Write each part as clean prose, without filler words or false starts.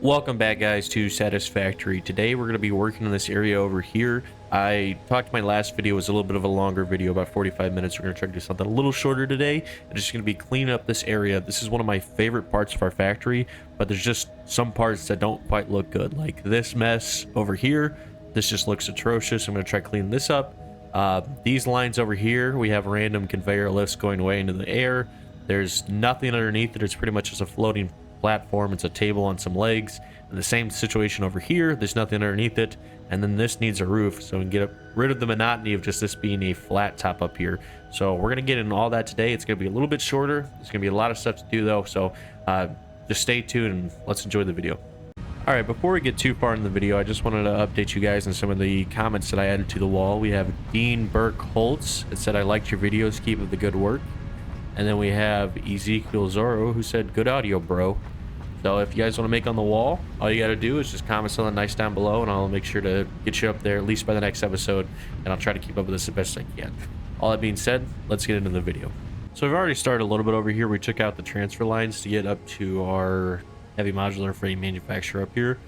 Welcome back, guys, to Satisfactory. Today we're going to be working in this area over here. I talked my last video was a little bit of a longer video, about 45 minutes. We're going to try to do something a little shorter today. I'm just going to be cleaning up this area. This is one of my favorite parts of our factory, but there's just some parts that don't quite look good, like this mess over here. This just looks atrocious. I'm going to try cleaning this up. These lines over here, we have random conveyor lifts going away into the air. There's nothing underneath it. It's pretty much just a floating platform. It's a table on some legs. And the same situation over here, there's nothing underneath it, and then this needs a roof, so we can get rid of the monotony of just this being a flat top up here. So we're gonna get into all that today. It's gonna be a little bit shorter. There's gonna be a lot of stuff to do though, so just stay tuned and let's enjoy the video. All right, before we get too far in the video, I just wanted to update you guys on some of the comments that I added to the wall. We have Dean Burke Holtz. It said, "I liked your videos, keep up the good work." And then we have Ezekiel Zorro, who said, "Good audio, bro." So if you guys want to make on the wall, all you got to do is just comment something nice down below, and I'll make sure to get you up there at least by the next episode, and I'll try to keep up with this the best I can. All that being said, let's get into the video. So we've already started a little bit over here. We took out the transfer lines to get up to our heavy modular frame manufacturer up here,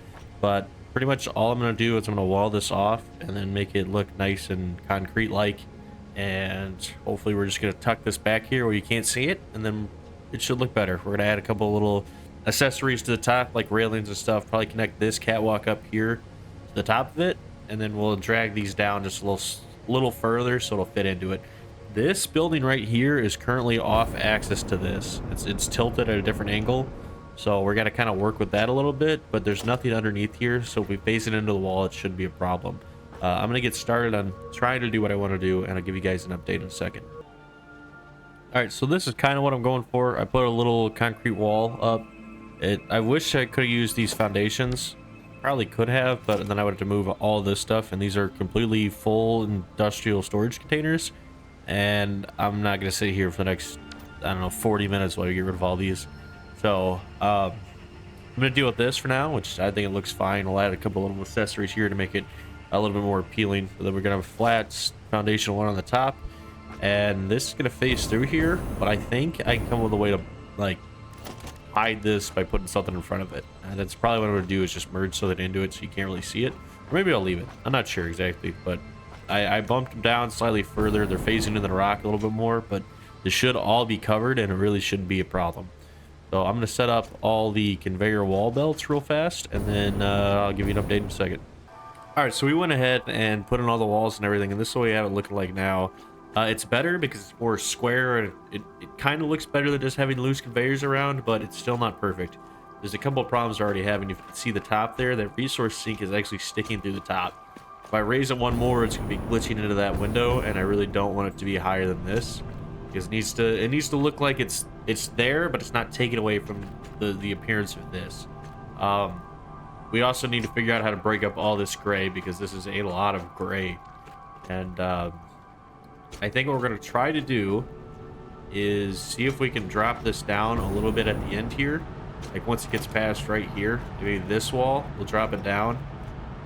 but pretty much all I'm going to do is I'm going to wall this off and then make it look nice and concrete-like, and hopefully we're just going to tuck this back here where you can't see it, and then it should look better. We're going to add a couple little accessories to the top, like railings and stuff. Probably connect this catwalk up here to the top of it, and then we'll drag these down just a little further so it'll fit into it. This building right here is currently off axis to this. It's tilted at a different angle, so we're gonna kind of work with that a little bit, but there's nothing underneath here, so if we face it into the wall, it shouldn't be a problem. I'm gonna get started on trying to do what I want to do, and I'll give you guys an update in a second. All right, so this is kind of what I'm going for. I put a little concrete wall up. I wish I could have used these foundations. Probably could have, but then I would have to move all this stuff, and these are completely full industrial storage containers, and I'm not going to sit here for the next, I don't know, 40 minutes while we get rid of all these. So I'm going to deal with this for now, which I think it looks fine. We'll add a couple little accessories here to make it a little bit more appealing. But then we're going to have a flat foundational one on the top, and this is going to face through here, but I think I can come up with a way to like hide this by putting something in front of it, and that's probably what I'm going to do, is just merge something into it so you can't really see it, or maybe I'll leave it. I'm not sure exactly, but I bumped them down slightly further. They're phasing into the rock a little bit more, but this should all be covered, and it really shouldn't be a problem. So I'm going to set up all the conveyor wall belts real fast, and then I'll give you an update in a second. All right, so we went ahead and put in all the walls and everything, and this is what we have it looking like now. It's better because it's more square, and it kind of looks better than just having loose conveyors around, but it's still not perfect. There's a couple of problems we're already having. You can see the top there. That resource sink is actually sticking through the top. If I raise it one more, it's going to be glitching into that window, and I really don't want it to be higher than this, because it needs to look like it's there, but it's not taken away from the appearance of this. We also need to figure out how to break up all this gray, because this is a lot of gray, and I think what we're going to try to do is see if we can drop this down a little bit at the end here. Like once it gets past right here, maybe this wall, we'll drop it down.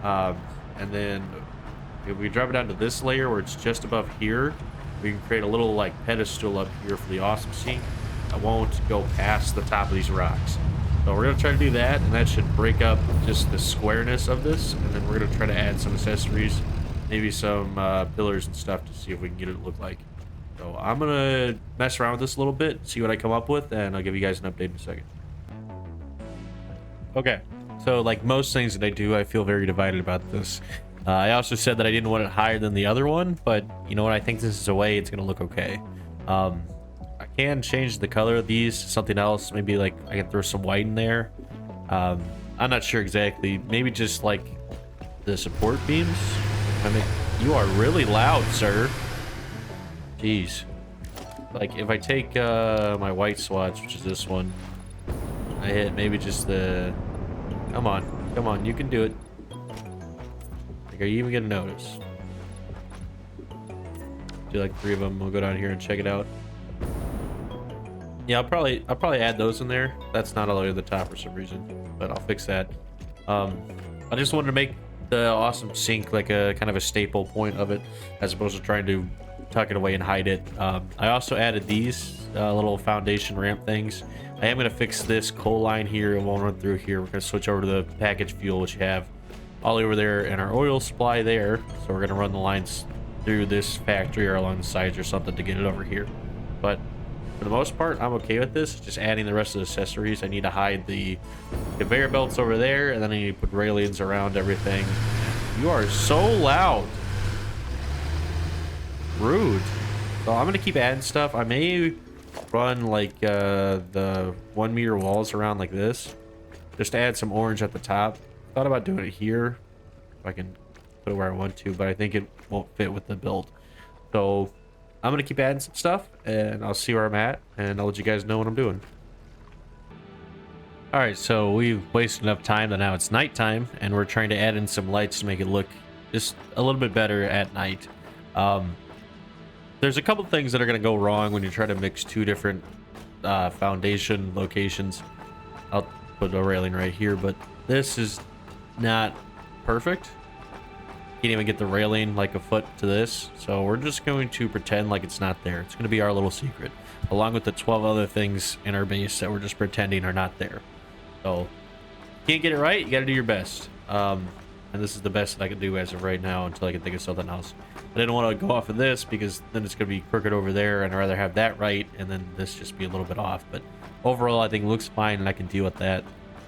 And then if we drop it down to this layer where it's just above here, we can create a little like pedestal up here for the awesome sink that won't go past the top of these rocks. So we're going to try to do that, and that should break up just the squareness of this. And then we're going to try to add some accessories, maybe some pillars and stuff, to see if we can get it to look like. So I'm gonna mess around with this a little bit, see what I come up with, and I'll give you guys an update in a second. Okay, so like most things that I do, I feel very divided about this. I also said that I didn't want it higher than the other one, but you know what, I think this is a way it's gonna look okay. I can change the color of these to something else. Maybe like I can throw some white in there. I'm not sure exactly. Maybe just like the support beams. I mean, you are really loud, sir. Jeez. Like, if I take my white swatch, which is this one, I hit maybe just the... Come on, you can do it. Like, are you even gonna notice? Do like 3 of them. We'll go down here and check it out. Yeah, I'll probably add those in there. That's not all the way to the top for some reason, but I'll fix that. I just wanted to make the awesome sink like a kind of a staple point of it, as opposed to trying to tuck it away and hide it. I also added these little foundation ramp things. I am going to fix this coal line here. It won't run through here. We're going to switch over to the package fuel, which we have all over there, and our oil supply there. So we're going to run the lines through this factory or along the sides or something to get it over here. But for the most part, I'm okay with this. Just adding the rest of the accessories. I need to hide the conveyor belts over there, and then I need to put railings around everything. You are so loud. Rude. So I'm gonna keep adding stuff. I may run like the 1 meter walls around like this, just to add some orange at the top. Thought about doing it here if I can put it where I want to, but I think it won't fit with the build. So I'm gonna keep adding some stuff, and I'll see where I'm at, and I'll let you guys know what I'm doing. All right, so we've wasted enough time that now it's nighttime, and we're trying to add in some lights to make it look just a little bit better at night. There's a couple things that are going to go wrong when you try to mix two different foundation locations. I'll put a railing right here, but this is not perfect. Can't even get the railing like a foot to this, so we're just going to pretend like it's not there. It's going to be our little secret, along with the 12 other things in our base that we're just pretending are not there. So can't get it right, you got to do your best. And this is the best that I can do as of right now until I can think of something else. I didn't want to go off of this because then it's going to be crooked over there, and I'd rather have that right and then this just be a little bit off. But overall, I think it looks fine and I can deal with that.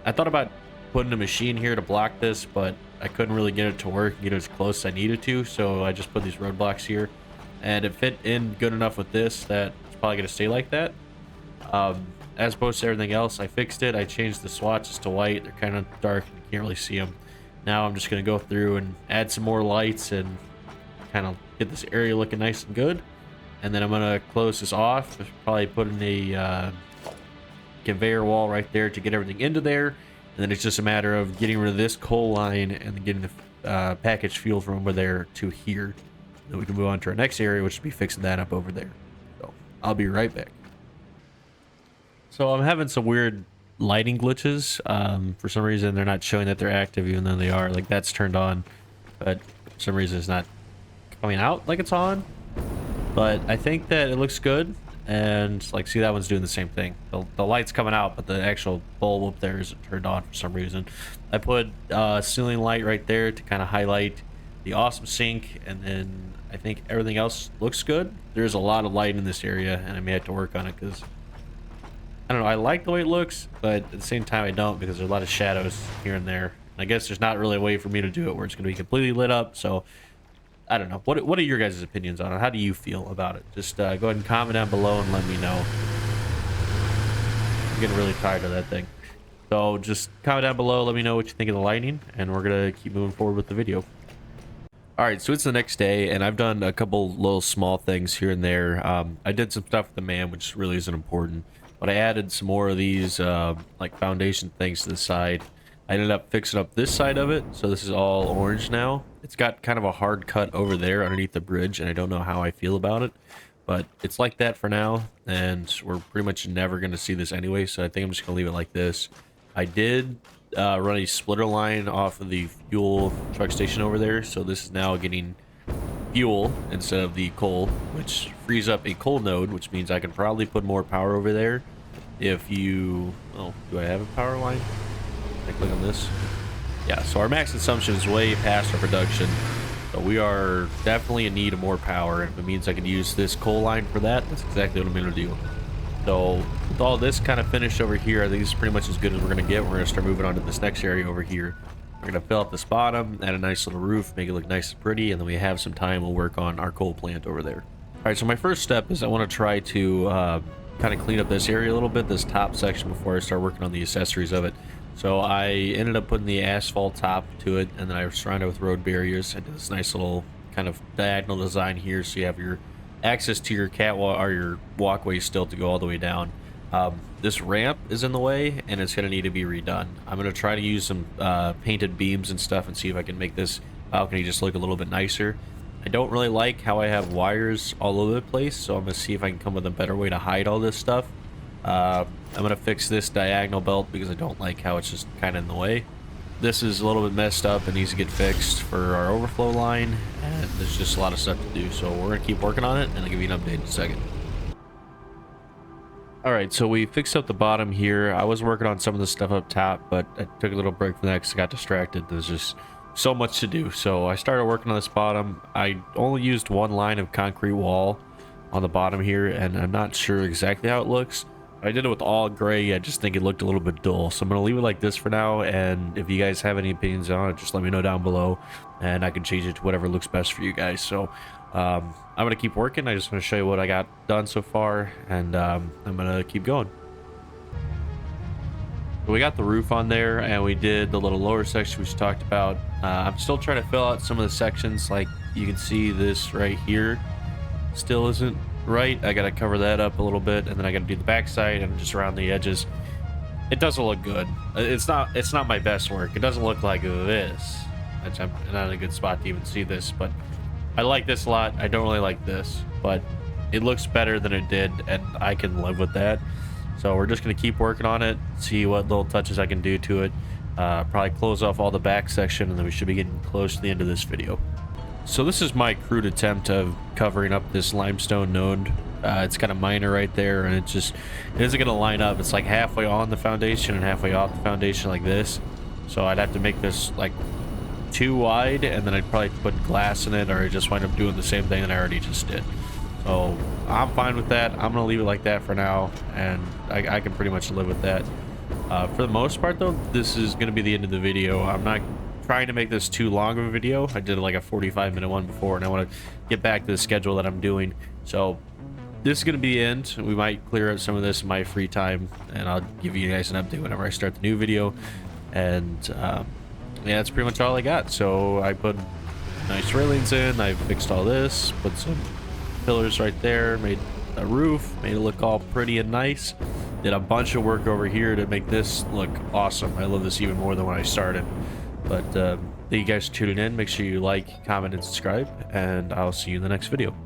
I thought about putting a machine here to block this, but I couldn't really get it to work and get it as close as I needed to, so I just put these roadblocks here. And it fit in good enough with this that it's probably going to stay like that. As opposed to everything else, I fixed it. I changed the swatches to white. They're kind of dark and you can't really see them. Now I'm just going to go through and add some more lights and kind of get this area looking nice and good. And then I'm going to close this off. Probably put in a conveyor wall right there to get everything into there. And then it's just a matter of getting rid of this coal line and then getting the packaged fuel from over there to here. Then we can move on to our next area, which will be fixing that up over there. So I'll be right back. So I'm having some weird lighting glitches. For some reason they're not showing that they're active even though they are. Like that's turned on, but for some reason it's not coming out like it's on. But I think that it looks good, and like see that one's doing the same thing. The light's coming out, but the actual bulb up there isn't turned on for some reason. I put a ceiling light right there to kind of highlight the awesome sink, and then I think everything else looks good. There's a lot of light in this area and I may have to work on it because I don't know, I like the way it looks, but at the same time I don't, because there's a lot of shadows here and there. I guess there's not really a way for me to do it where it's going to be completely lit up, so I don't know. What are your guys' opinions on it? How do you feel about it? Just go ahead and comment down below and let me know. I'm getting really tired of that thing. So just comment down below, let me know what you think of the lighting, and we're going to keep moving forward with the video. Alright, so it's the next day, and I've done a couple little small things here and there. I did some stuff with the man, which really isn't important. But I added some more of these like foundation things to the side. I ended up fixing up this side of it, so this is all orange now. It's got kind of a hard cut over there underneath the bridge, and I don't know how I feel about it. But it's like that for now, and we're pretty much never going to see this anyway, so I think I'm just going to leave it like this. I did run a splitter line off of the fuel truck station over there, so this is now getting fuel instead of the coal, which frees up a coal node, which means I can probably put more power over there. If you, oh, do I have a power line? Can I click on this? Yeah, so our max consumption is way past our production, so we are definitely in need of more power. If it means I can use this coal line for that, that's exactly what I'm going to do. So with all this kind of finished over here, I think this is pretty much as good as we're going to get. We're going to start moving on to this next area over here. We're going to fill up this bottom, add a nice little roof, make it look nice and pretty, and then we have some time, we'll work on our coal plant over there. All right, so my first step is I want to try to kind of clean up this area a little bit, this top section, before I start working on the accessories of it. So I ended up putting the asphalt top to it, and then I surrounded it with road barriers. I did this nice little kind of diagonal design here, so you have your access to your catwalk or your walkway still to go all the way down. This ramp is in the way, and it's going to need to be redone. I'm going to try to use some painted beams and stuff and see if I can make this balcony just look a little bit nicer. I don't really like how I have wires all over the place, so I'm going to see if I can come with a better way to hide all this stuff. I'm going to fix this diagonal belt because I don't like how it's just kind of in the way. this is a little bit messed up and needs to get fixed for our overflow line, and there's just a lot of stuff to do, so we're gonna keep working on it, and I'll give you an update in a second. All right, so we fixed up the bottom here. I was working on some of the stuff up top, but I took a little break from that because I got distracted. There's just so much to do, so I started working on this bottom. I only used one line of concrete wall on the bottom here, and I'm not sure exactly how it looks. I did it with all gray. I just think it looked a little bit dull, so I'm gonna leave it like this for now, and if you guys have any opinions on it, just let me know down below and I can change it to whatever looks best for you guys. So I'm gonna keep working. I just want to show you what I got done so far, and I'm gonna keep going. We got the roof on there, and we did the little lower section we talked about. I'm still trying to fill out some of the sections. Like you can see, this right here still isn't right. I gotta cover that up a little bit, and then I gotta do the backside and just around the edges. It doesn't look good. It's not my best work. It doesn't look like this. I'm not in a good spot to even see this, but I like this a lot. I don't really like this, but it looks better than it did, and I can live with that. So we're just gonna keep working on it, see what little touches I can do to it. Probably close off all the back section, and then we should be getting close to the end of this video. So this is my crude attempt of covering up this limestone node. It's kind of minor right there, and it isn't going to line up. It's like halfway on the foundation and halfway off the foundation like this. So I'd have to make this like too wide, and then I'd probably put glass in it, or I'd just wind up doing the same thing that I already just did. So I'm fine with that. I'm going to leave it like that for now, and I can pretty much live with that. For the most part, though, this is going to be the end of the video. I'm not trying to make this too long of a video. I did like a 45-minute one before, and I want to get back to the schedule that I'm doing. So this is going to be the end. We might clear up some of this in my free time, and I'll give you guys an update whenever I start the new video. And yeah, that's pretty much all I got. So I put nice railings in, I fixed all this, put some pillars right there, made a roof, made it look all pretty and nice. Did a bunch of work over here to make this look awesome. I love this even more than when I started. But thank you guys for tuning in. Make sure you like, comment, and subscribe, and I'll see you in the next video.